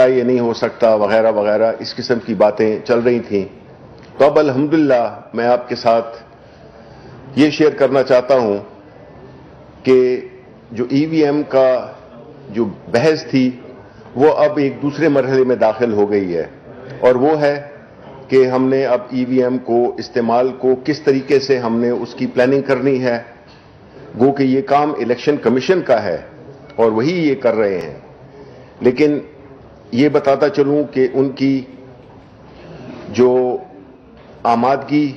یہ نہیں ہو سکتا وغیرہ وغیرہ اس قسم کی باتیں چل رہی تھیں. تو اب الحمدللہ میں آپ کے ساتھ یہ شیئر کرنا چاہتا ہوں کہ جو ای وی ایم کا جو بحث تھی وہ اب ایک دوسرے مرحلے میں داخل ہو گئی ہے، اور وہ ہے کہ ہم نے اب ای وی ایم کو استعمال کو کس طریقے سے ہم نے اس کی پلاننگ کرنی ہے. گو کہ یہ کام الیکشن کمیشن کا ہے اور وہی یہ کر رہے ہیں، لیکن یہ بتاتا چلوں کہ ان کی جو آمادگی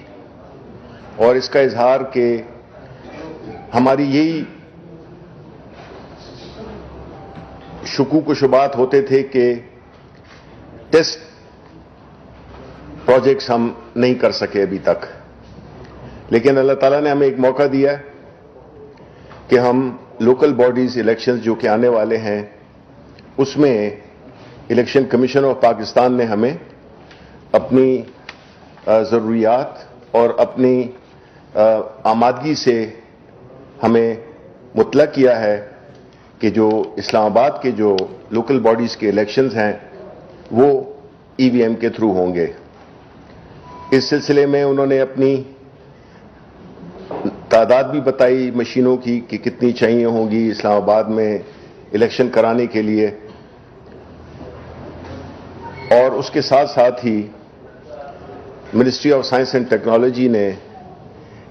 اور اس کا اظہار کہ ہماری یہی شکوک و شبہات ہوتے تھے کہ ٹیسٹ پروجیکٹس ہم نہیں کر سکے ابھی تک، لیکن اللہ تعالیٰ نے ہمیں ایک موقع دیا کہ ہم لوکل باڈیز الیکشنز جو کہ آنے والے ہیں اس میں الیکشن کمیشن آف پاکستان نے ہمیں اپنی ضروریات اور اپنی آمادگی سے ہمیں مطلع کیا ہے کہ جو اسلام آباد کے جو لوکل باڈیز کے الیکشنز ہیں وہ ای وی ایم کے تھرو ہوں گے. اس سلسلے میں انہوں نے اپنی تعداد بھی بتائی مشینوں کی کہ کتنی چاہیے ہوں گی اسلام آباد میں الیکشن کرانے کے لیے، اور اس کے ساتھ ساتھ ہی ministry of science and technology نے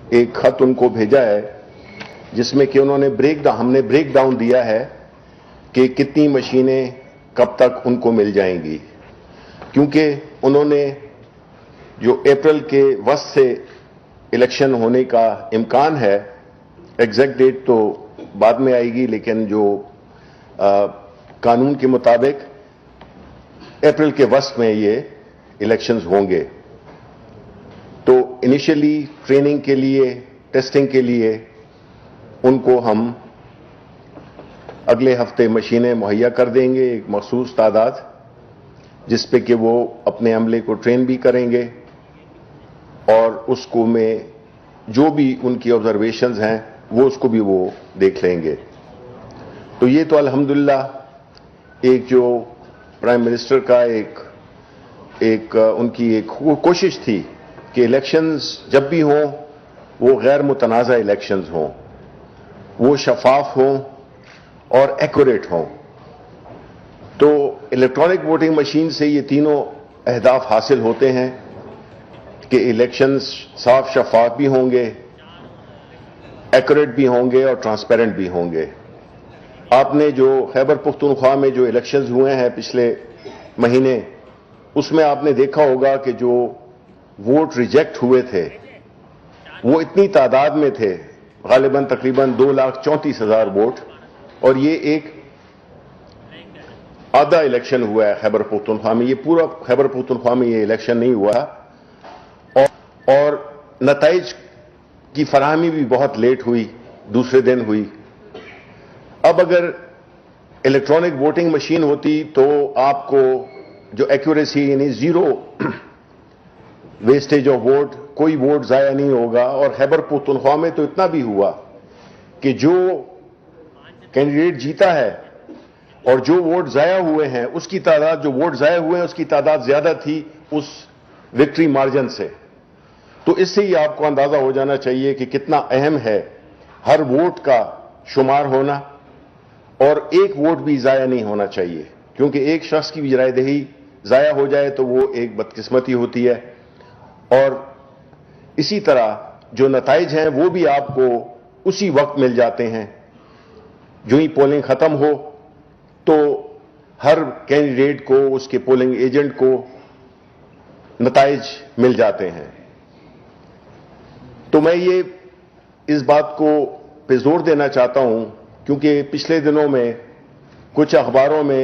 ایک خط ان کو بھیجا ہے جس میں کہ انہوں نے ہم نے بریک ڈاؤن دیا ہے کہ کتنی مشینیں کب تک ان کو مل جائیں گی، کیونکہ انہوں نے جو اپریل کے وسط سے الیکشن ہونے کا امکان ہے، ایگزیکٹ ڈیٹ تو بعد میں آئے گی لیکن جو قانون کے مطابق اپریل کے وسط میں یہ الیکشنز ہوں گے. تو انیشلی ٹریننگ کے لیے ٹیسٹنگ کے لیے ان کو ہم اگلے ہفتے مشینیں مہیا کر دیں گے، ایک مخصوص تعداد جس پہ کہ وہ اپنے عملے کو ٹرین بھی کریں گے اور اس کو میں جو بھی ان کی آبزرویشنز ہیں وہ اس کو بھی وہ دیکھ لیں گے. تو یہ تو الحمدللہ ایک جو پرائم منسٹر کا ایک ان کی ایک کوشش تھی کہ الیکشنز جب بھی ہوں وہ غیر متنازع الیکشنز ہوں، وہ شفاف ہوں اور ایکوریٹ ہوں. تو الیکٹرانک ووٹنگ مشین سے یہ تینوں اہداف حاصل ہوتے ہیں کہ الیکشنز صاف شفاف بھی ہوں گے، ایکوریٹ بھی ہوں گے اور ٹرانسپیرنٹ بھی ہوں گے. آپ نے جو خیبر پختونخوا میں جو الیکشنز ہوئے ہیں پچھلے مہینے، اس میں آپ نے دیکھا ہوگا کہ جو ووٹ ریجیکٹ ہوئے تھے وہ اتنی تعداد میں تھے، غالباً تقریباً 2,34,000 ووٹ، اور یہ ایک آدھا الیکشن ہوا ہے خیبر پختونخوا میں. یہ پورا خیبر پختونخوا میں یہ الیکشن نہیں ہوا، اور نتائج کی فراہمی بھی بہت لیٹ ہوئی، دوسرے دن ہوئی. اب اگر الیکٹرانک ووٹنگ مشین ہوتی تو آپ کو جو ایکوریسی یعنی زیرو ویسٹیج آف ووٹ، کوئی ووٹ ضائع نہیں ہوگا. اور خیبر پختونخوا میں تو اتنا بھی ہوا کہ جو کینڈیڈیٹ جیتا ہے اور جو ووٹ ضائع ہوئے ہیں اس کی تعداد، جو ووٹ ضائع ہوئے ہیں اس کی تعداد زیادہ تھی اس وکٹری مارجن سے. تو اس سے ہی آپ کو اندازہ ہو جانا چاہیے کہ کتنا اہم ہے ہر ووٹ کا شمار ہونا، اور ایک ووٹ بھی ضائع نہیں ہونا چاہیے، کیونکہ ایک شخص کی بھی رائے دہی ضائع ہو جائے تو وہ ایک بدقسمتی ہوتی ہے. اور اسی طرح جو نتائج ہیں وہ بھی آپ کو اسی وقت مل جاتے ہیں. جو ہی پولنگ ختم ہو تو ہر کینڈیڈیٹ کو، اس کے پولنگ ایجنٹ کو نتائج مل جاتے ہیں. تو میں یہ اس بات کو پہ زور دینا چاہتا ہوں کیونکہ پچھلے دنوں میں کچھ اخباروں میں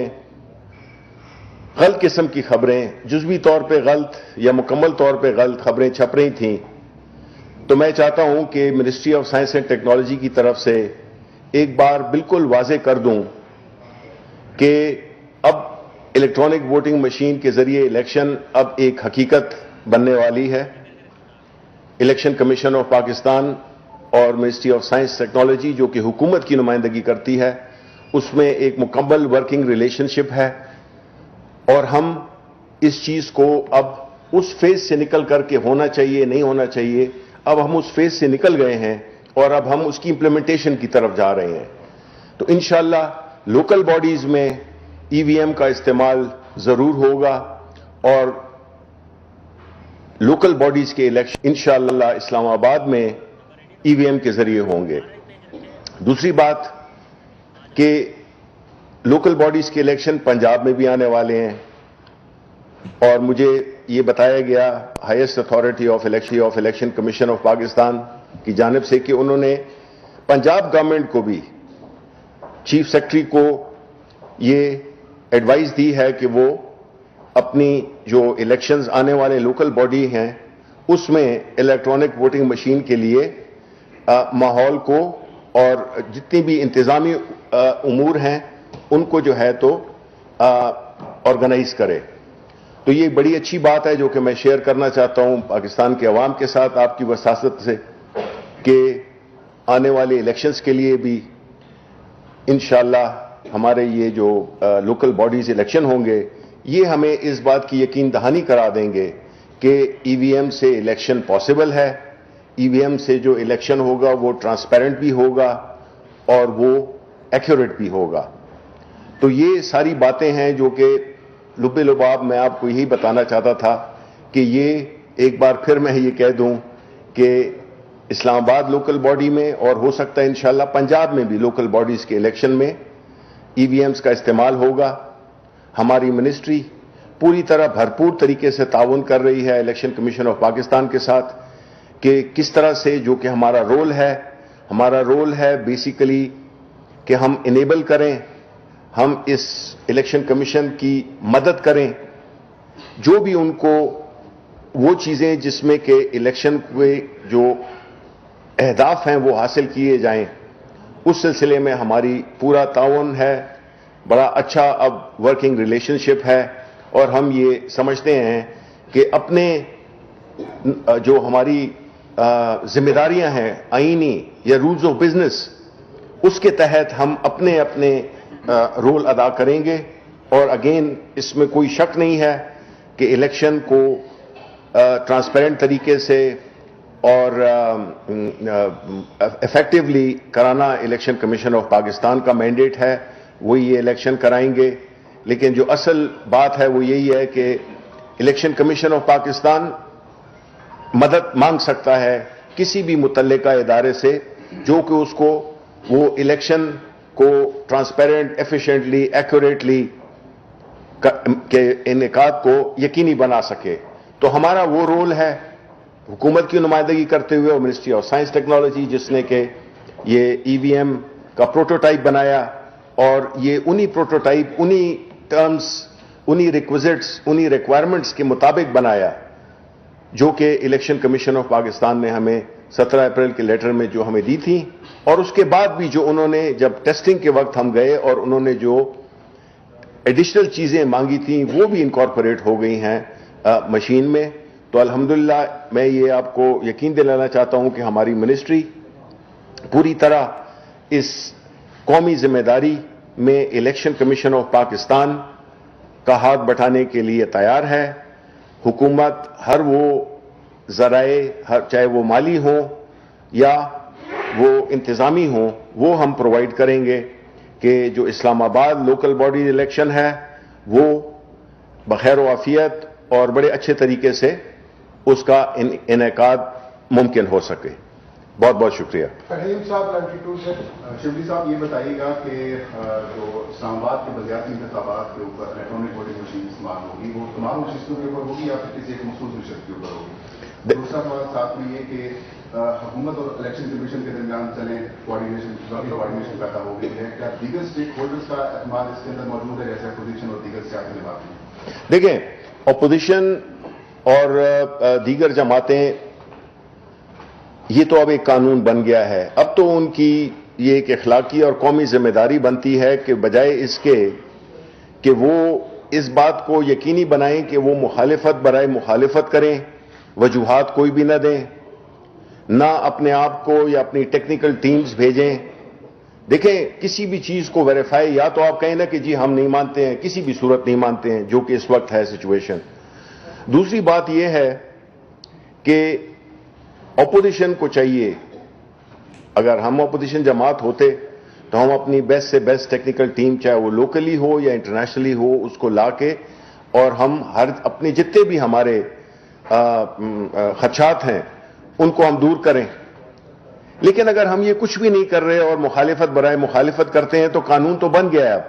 غلط قسم کی خبریں، جزوی طور پہ غلط یا مکمل طور پہ غلط خبریں چھپ رہی تھیں. تو میں چاہتا ہوں کہ ministry of science and technology کی طرف سے ایک بار بالکل واضح کر دوں کہ اب الیکٹرانک ووٹنگ مشین کے ذریعے الیکشن اب ایک حقیقت بننے والی ہے. الیکشن کمیشن آف پاکستان اور منسٹری آف سائنس ٹیکنالوجی جو کہ حکومت کی نمائندگی کرتی ہے، اس میں ایک مکمل ورکنگ ریلیشن شپ ہے، اور ہم اس چیز کو اب اس فیز سے نکل کر کے ہونا چاہیے نہیں ہونا چاہیے، اب ہم اس فیز سے نکل گئے ہیں اور اب ہم اس کی امپلیمنٹیشن کی طرف جا رہے ہیں. تو انشاءاللہ لوکل باڈیز میں ای وی ایم کا استعمال ضرور ہوگا اور لوکل باڈیز کے الیکشن انشاءاللہ اسلام آباد میں ای وی ایم کے ذریعے ہوں گے. دوسری بات کہ لوکل باڈیز کے الیکشن پنجاب میں بھی آنے والے ہیں اور مجھے یہ بتایا گیا highest authority of election commission of Pakistan کی جانب سے کہ انہوں نے پنجاب گورنمنٹ کو بھی چیف سیکرٹری کو یہ ایڈوائز دی ہے کہ وہ اپنی جو الیکشنز آنے والے لوکل باڈی ہیں اس میں الیکٹرانک ووٹنگ مشین کے لیے ماحول کو اور جتنی بھی انتظامی امور ہیں ان کو جو ہے تو آرگنائز کرے. تو یہ بڑی اچھی بات ہے جو کہ میں شیئر کرنا چاہتا ہوں پاکستان کے عوام کے ساتھ آپ کی وساطت سے کہ آنے والے الیکشنز کے لیے بھی انشاءاللہ ہمارے یہ جو لوکل باڈیز الیکشن ہوں گے یہ ہمیں اس بات کی یقین دہانی کرا دیں گے کہ ای وی ایم سے الیکشن پاسبل ہے، ای وی ایم سے جو الیکشن ہوگا وہ ٹرانسپیرنٹ بھی ہوگا اور وہ ایکوریٹ بھی ہوگا. تو یہ ساری باتیں ہیں جو کہ لب لباب میں آپ کو یہی بتانا چاہتا تھا کہ یہ ایک بار پھر میں یہ کہہ دوں کہ اسلام آباد لوکل باڈی میں اور ہو سکتا ہے انشاءاللہ پنجاب میں بھی لوکل باڈیز کے الیکشن میں ای وی ایمز کا استعمال ہوگا. ہماری منسٹری پوری طرح بھرپور طریقے سے تعاون کر رہی ہے الیکشن کمیشن آف پاکستان کے ساتھ کہ کس طرح سے جو کہ ہمارا رول ہے بیسیکلی کہ ہم انیبل کریں، ہم اس الیکشن کمیشن کی مدد کریں، جو بھی ان کو وہ چیزیں جس میں کہ الیکشن کے جو اہداف ہیں وہ حاصل کیے جائیں اس سلسلے میں ہماری پورا تعاون ہے. بڑا اچھا اب ورکنگ ریلیشن شپ ہے اور ہم یہ سمجھتے ہیں کہ اپنے جو ہماری ذمہ داریاں ہیں آئینی یا رولز آف بزنس اس کے تحت ہم اپنے رول ادا کریں گے. اور اگین اس میں کوئی شک نہیں ہے کہ الیکشن کو ٹرانسپیرنٹ طریقے سے اور افیکٹولی کرانا الیکشن کمیشن آف پاکستان کا مینڈیٹ ہے، وہی یہ الیکشن کرائیں گے. لیکن جو اصل بات ہے وہ یہی ہے کہ الیکشن کمیشن آف پاکستان مدد مانگ سکتا ہے کسی بھی متعلقہ ادارے سے جو کہ اس کو وہ الیکشن کو ٹرانسپیرنٹ، ایفیشینٹلی، ایکوریٹلی کے انعقاد کو یقینی بنا سکے. تو ہمارا وہ رول ہے حکومت کی نمائندگی کرتے ہوئے اور منسٹری آف سائنس ٹیکنالوجی جس نے کہ یہ ای وی ایم کا پروٹوٹائپ بنایا اور یہ انہی پروٹوٹائپ، انہی ٹرمز، انہی ریکوزٹس، انہی ریکوائرمنٹس کے مطابق بنایا جو کہ الیکشن کمیشن آف پاکستان نے ہمیں 17 اپریل کے لیٹر میں جو ہمیں دی تھی اور اس کے بعد بھی جو انہوں نے جب ٹیسٹنگ کے وقت ہم گئے اور انہوں نے جو ایڈیشنل چیزیں مانگی تھیں وہ بھی انکارپوریٹ ہو گئی ہیں مشین میں. تو الحمدللہ میں یہ آپ کو یقین دلانا چاہتا ہوں کہ ہماری منسٹری پوری طرح اس قومی ذمہ داری میں الیکشن کمیشن آف پاکستان کا ہاتھ بٹھانے کے لیے تیار ہے. حکومت ہر وہ ذرائع چاہے وہ مالی ہوں یا وہ انتظامی ہوں وہ ہم پرووائڈ کریں گے کہ جو اسلام آباد لوکل باڈی الیکشن ہے وہ بخیر و عافیت اور بڑے اچھے طریقے سے اس کا انعقاد ممکن ہو سکے. بہت بہت شکریہ. فہیم صاحب 92 سے شبلی صاحب یہ بتائیے گا کہ جو اسلام آباد کے بلدیاتی انتخابات کے اوپر الیکٹرانک ووٹنگ مشین استعمال ہوگی وہ تمام نشستوں کے اوپر ہوگی یا پھر کسی ایک مخصوص نشست کے اوپر ہوگی؟ دوسرا سوال ساتھ میں یہ کہ حکومت اور الیکشن کمیشن کے درمیان چلیں کوآرڈینیشن پیدا ہو گئی ہے، کیا دیگر اسٹیک ہولڈرز کا اعتماد اس کے اندر موجود ہے جیسے اپوزیشن اور دیگر سیاسی جماعتیں؟ دیکھیں اپوزیشن اور دیگر جماعتیں یہ تو اب ایک قانون بن گیا ہے. اب تو ان کی یہ ایک اخلاقی اور قومی ذمہ داری بنتی ہے کہ بجائے اس کے کہ وہ اس بات کو یقینی بنائیں کہ وہ مخالفت برائے مخالفت کریں، وجوہات کوئی بھی نہ دیں، نہ اپنے آپ کو یا اپنی ٹیکنیکل ٹیمز بھیجیں دیکھیں کسی بھی چیز کو ویریفائی یا تو آپ کہیں نا کہ جی ہم نہیں مانتے ہیں، کسی بھی صورت نہیں مانتے ہیں، جو کہ اس وقت ہے سچویشن. دوسری بات یہ ہے کہ اپوزیشن کو چاہیے، اگر ہم اپوزیشن جماعت ہوتے تو ہم اپنی بیسٹ سے بیسٹ ٹیکنیکل ٹیم، چاہے وہ لوکلی ہو یا انٹرنیشنلی ہو، اس کو لا کے اور ہم اپنے جتنے بھی ہمارے خدشات ہیں ان کو ہم دور کریں. لیکن اگر ہم یہ کچھ بھی نہیں کر رہے اور مخالفت برائے مخالفت کرتے ہیں تو قانون تو بن گیا ہے.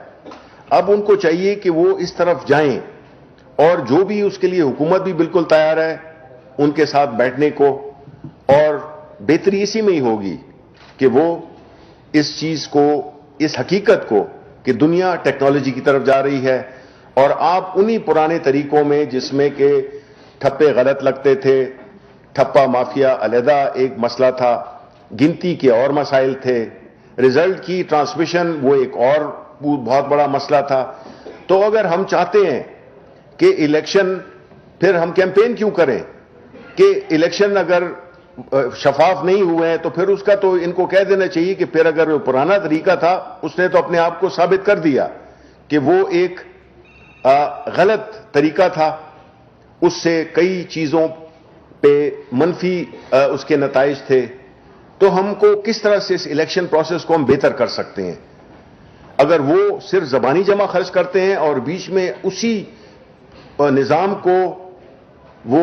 اب ان کو چاہیے کہ وہ اس طرف جائیں، اور جو بھی اس کے لیے حکومت بھی بالکل تیار ہے ان کے ساتھ بیٹھنے کو، اور بہتری اسی میں ہی ہوگی کہ وہ اس چیز کو، اس حقیقت کو کہ دنیا ٹیکنالوجی کی طرف جا رہی ہے، اور آپ انہی پرانے طریقوں میں جس میں کہ ٹھپے غلط لگتے تھے، ٹھپا مافیا علیحدہ ایک مسئلہ تھا، گنتی کے اور مسائل تھے، رزلٹ کی ٹرانسمیشن وہ ایک اور بہت بڑا مسئلہ تھا. تو اگر ہم چاہتے ہیں کہ الیکشن، پھر ہم کیمپین کیوں کریں کہ الیکشن اگر شفاف نہیں ہوئے ہیں تو پھر اس کا تو ان کو کہہ دینا چاہیے کہ پھر اگر وہ پرانا طریقہ تھا اس نے تو اپنے آپ کو ثابت کر دیا کہ وہ ایک غلط طریقہ تھا، اس سے کئی چیزوں پہ منفی اس کے نتائج تھے. تو ہم کو کس طرح سے اس الیکشن پروسیس کو ہم بہتر کر سکتے ہیں؟ اگر وہ صرف زبانی جمع خرچ کرتے ہیں اور بیچ میں اسی نظام کو وہ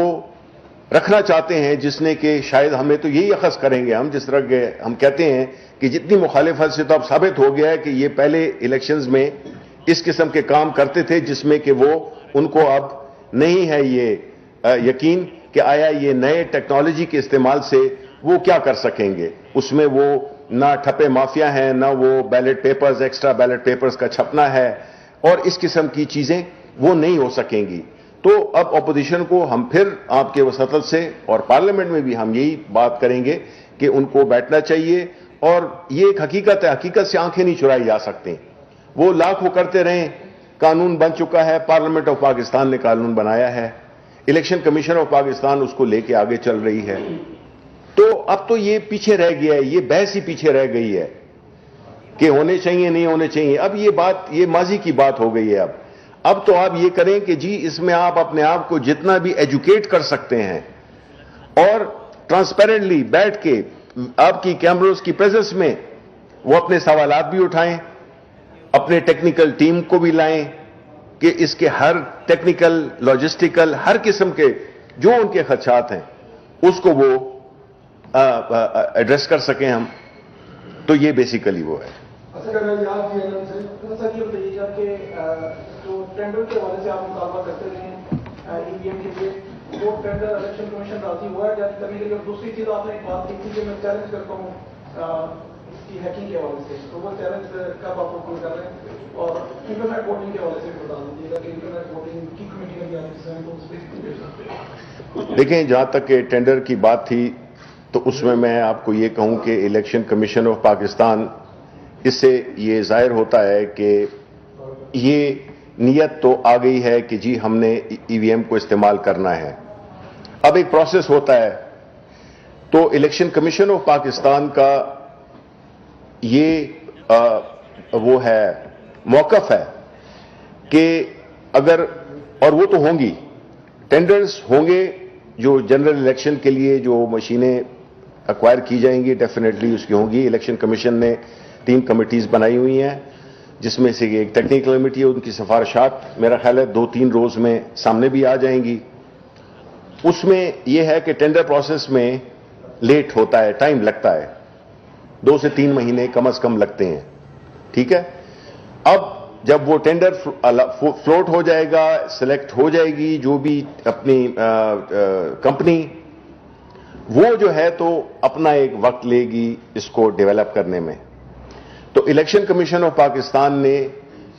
رکھنا چاہتے ہیں جس نے کہ شاید ہمیں تو یہی اخذ کریں گے ہم، جس طرح کہ ہم کہتے ہیں کہ جتنی مخالفت سے تو اب ثابت ہو گیا ہے کہ یہ پہلے الیکشنز میں اس قسم کے کام کرتے تھے جس میں کہ وہ ان کو اب نہیں ہے یہ یقین کہ آیا یہ نئے ٹیکنالوجی کے استعمال سے وہ کیا کر سکیں گے. اس میں وہ نہ ٹھپے مافیا ہیں، نہ وہ ballot papers, extra ballot papers کا چھپنا ہے، اور اس قسم کی چیزیں وہ نہیں ہو سکیں گی. تو اب اپوزیشن کو ہم پھر آپ کے وساطت سے اور پارلیمنٹ میں بھی ہم یہی بات کریں گے کہ ان کو بیٹھنا چاہیے، اور یہ ایک حقیقت ہے، حقیقت سے آنکھیں نہیں چرائی جا سکتی. وہ لاکھوں کرتے رہیں، قانون بن چکا ہے، پارلیمنٹ آف پاکستان نے قانون بنایا ہے، الیکشن کمیشن آف پاکستان اس کو لے کے آگے چل رہی ہے. تو اب تو یہ پیچھے رہ گیا ہے، یہ بحث ہی پیچھے رہ گئی ہے کہ ہونے چاہیے نہیں ہونے چاہیے. اب یہ بات، یہ ماضی کی بات ہو گئی ہے. اب تو آپ یہ کریں کہ جی اس میں آپ اپنے آپ کو جتنا بھی ایجوکیٹ کر سکتے ہیں اور ٹرانسپیرنٹلی بیٹھ کے آپ کی کیمروز کی پریزنس میں وہ اپنے سوالات بھی اٹھائیں، اپنے ٹیکنیکل ٹیم کو بھی لائیں کہ اس کے ہر ٹیکنیکل، لاجسٹیکل، ہر قسم کے جو ان کے خدشات ہیں اس کو وہ ایڈریس کر سکیں ہم. تو یہ بیسیکلی وہ ہے. جو ٹینڈر کے حوالے سے آپ مطالبہ کرتے رہے ہیں ای وی ایم کے لیے، وہ ٹینڈر الیکشن کمیشن راضی ہوا ہے جاری کرنے کے لیے. اور دوسری چیز آپ نے ایک بات کی تھی کہ میں چیلنج کرتا ہوں اس کی ہیکنگ کے حوالے سے، تو وہ چیلنج کب آپ کو کر رہے ہیں؟ اور انٹرنیٹ ووٹنگ کے حوالے سے بھی بتا دیجیے گا کہ انٹرنیٹ ووٹنگ کی کمیٹی کا بھی آپ حصہ ہیں تو اس پہ بھیج سکتے ہیں. دیکھیں جہاں تک کہ ٹینڈر کی بات تھی تو اس میں آپ کو یہ کہوں کہ الیکشن کمیشن آف پاکستان، اس سے یہ ظاہر ہوتا ہے کہ یہ نیت تو آ گئی ہے کہ جی ہم نے ای وی ایم کو استعمال کرنا ہے. اب ایک پروسیس ہوتا ہے. تو الیکشن کمیشن آف پاکستان کا یہ وہ ہے، موقف ہے کہ اگر، اور وہ تو ہوں گی، ٹینڈرز ہوں گے جو جنرل الیکشن کے لیے جو مشینیں ایکوائر کی جائیں گی، ڈیفینیٹلی اس کی ہوں گی. الیکشن کمیشن نے 3 کمیٹیز بنائی ہوئی ہیں جس میں سے ایک ٹیکنیکل کمیٹی ہے، ان کی سفارشات میرا خیال ہے 2-3 روز میں سامنے بھی آ جائیں گی. اس میں یہ ہے کہ ٹینڈر پروسیس میں لیٹ ہوتا ہے، ٹائم لگتا ہے، 2 سے 3 مہینے کم از کم لگتے ہیں. ٹھیک ہے. اب جب وہ ٹینڈر فلوٹ ہو جائے گا، سلیکٹ ہو جائے گی جو بھی اپنی کمپنی، وہ جو ہے تو اپنا ایک وقت لے گی اس کو ڈیولپ کرنے میں. تو الیکشن کمیشن آف پاکستان نے،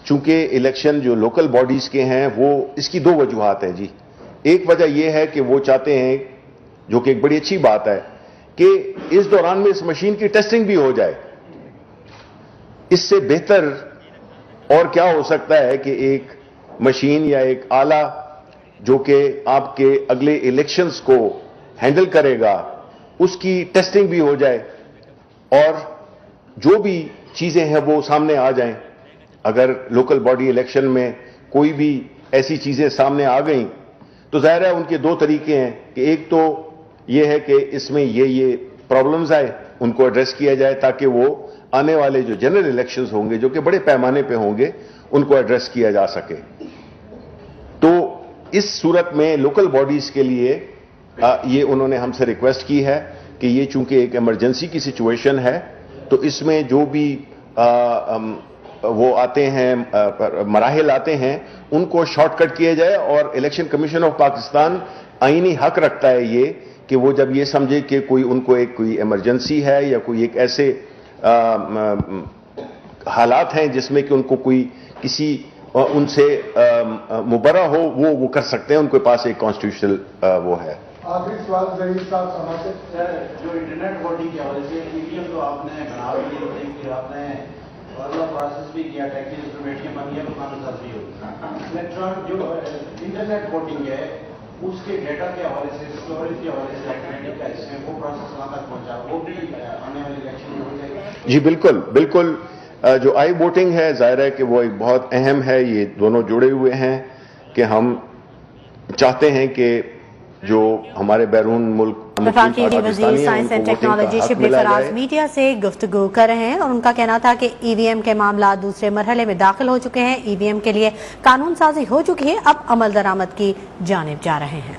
چونکہ الیکشن جو لوکل باڈیز کے ہیں، وہ اس کی 2 وجوہات ہیں جی. ایک وجہ یہ ہے کہ وہ چاہتے ہیں، جو کہ ایک بڑی اچھی بات ہے، کہ اس دوران میں اس مشین کی ٹیسٹنگ بھی ہو جائے. اس سے بہتر اور کیا ہو سکتا ہے کہ ایک مشین یا ایک آلہ جو کہ آپ کے اگلے الیکشنز کو ہینڈل کرے گا، اس کی ٹیسٹنگ بھی ہو جائے اور جو بھی چیزیں ہیں وہ سامنے آ جائیں. اگر لوکل باڈی الیکشن میں کوئی بھی ایسی چیزیں سامنے آ گئیں تو ظاہر ہے ان کے دو طریقے ہیں کہ ایک تو یہ ہے کہ اس میں یہ پرابلمز آئے, ان کو ایڈریس کیا جائے تاکہ وہ آنے والے جو جنرل الیکشنز ہوں گے جو کہ بڑے پیمانے پہ ہوں گے ان کو ایڈریس کیا جا سکے. تو اس صورت میں لوکل باڈیز کے لیے یہ انہوں نے ہم سے ریکویسٹ کی ہے کہ یہ چونکہ ایک ایمرجنسی کی سچویشن ہے تو اس میں جو بھی وہ آتے ہیں مراحل آتے ہیں ان کو شارٹ کٹ کیا جائے, اور الیکشن کمیشن آف پاکستان آئینی حق رکھتا ہے یہ کہ وہ جب یہ سمجھے کہ ان کو کوئی ایمرجنسی ہے یا کوئی ایک ایسے حالات ہیں جس میں کہ ان کو کوئی کسی ان سے مبرہ ہو وہ کر سکتے ہیں, ان کے پاس ایک کانسٹیٹیوشنل وہ ہے. آخری سوال ظہیر صاحب سمجھتے سر, جو انٹرنیٹ ووٹنگ کی حوالے سے EVM تو آپ نے بنا بھی لی, پھر آپ نے پروسیس بھی کیا, ٹیکنیکل کمیٹیاں بن گیا, قانون سازی ہوئی. الیکٹرانک جو انٹرنیٹ ووٹنگ ہے اس کے ڈیٹا کے حوالے سے, اسٹوریج کے حوالے سے ایکٹیویٹی کا اس میں وہ پروسیس کہاں تک پہنچا, وہ بھی آنے والے الیکشن میں ہو جائے گا؟ جی بالکل بالکل. جو آئی ووٹنگ ہے ظاہر ہے کہ وہ ایک بہت اہم ہے, یہ دونوں جڑے ہوئے ہیں کہ ہم چاہتے ہیں کہ جو ہمارے بیرون ملک وفاقی وزیر science and technology Shibli Faraz media سے گفتگو کر رہے ہیں, اور ان کا کہنا تھا کہ EVM کے معاملات دوسرے مرحلے میں داخل ہو چکے ہیں, EVM کے لیے قانون سازی ہو چکی ہے, اب عمل درآمد کی جانب جا رہے ہیں.